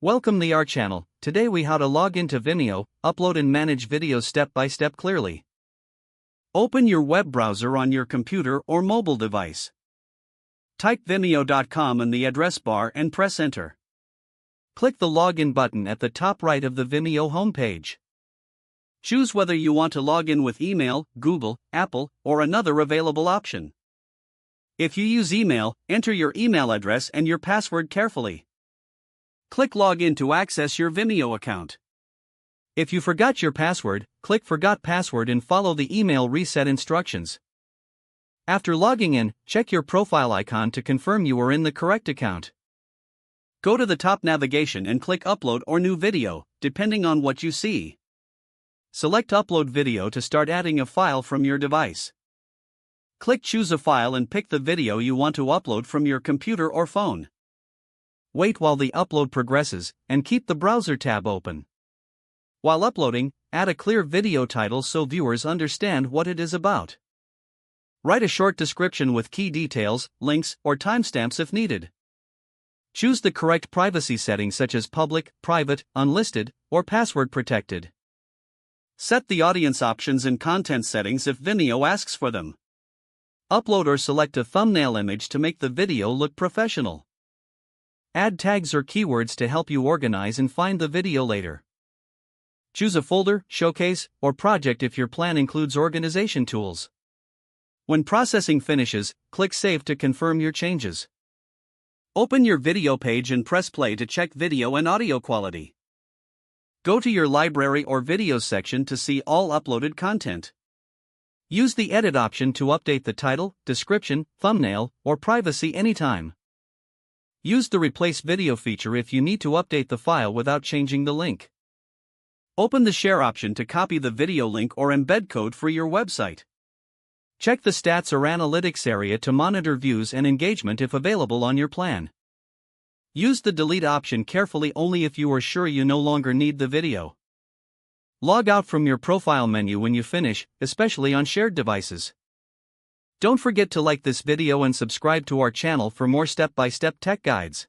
Welcome to our channel. Today we how to log into Vimeo, upload and manage videos step by step clearly. Open your web browser on your computer or mobile device. Type vimeo.com in the address bar and press enter. Click the login button at the top right of the Vimeo homepage. Choose whether you want to log in with email, Google, Apple, or another available option. If you use email, enter your email address and your password carefully. Click Login to access your Vimeo account. If you forgot your password, click Forgot Password and follow the email reset instructions. After logging in, check your profile icon to confirm you are in the correct account. Go to the top navigation and click Upload or New Video, depending on what you see. Select Upload Video to start adding a file from your device. Click Choose a file and pick the video you want to upload from your computer or phone. Wait while the upload progresses, and keep the browser tab open. While uploading, add a clear video title so viewers understand what it is about. Write a short description with key details, links, or timestamps if needed. Choose the correct privacy settings such as public, private, unlisted, or password protected. Set the audience options and content settings if Vimeo asks for them. Upload or select a thumbnail image to make the video look professional. Add tags or keywords to help you organize and find the video later. Choose a folder, showcase, or project if your plan includes organization tools. When processing finishes, click Save to confirm your changes. Open your video page and press play to check video and audio quality. Go to your library or videos section to see all uploaded content. Use the edit option to update the title, description, thumbnail, or privacy anytime. Use the Replace Video feature if you need to update the file without changing the link. Open the Share option to copy the video link or embed code for your website. Check the Stats or Analytics area to monitor views and engagement if available on your plan. Use the Delete option carefully only if you are sure you no longer need the video. Log out from your profile menu when you finish, especially on shared devices. Don't forget to like this video and subscribe to our channel for more step-by-step tech guides.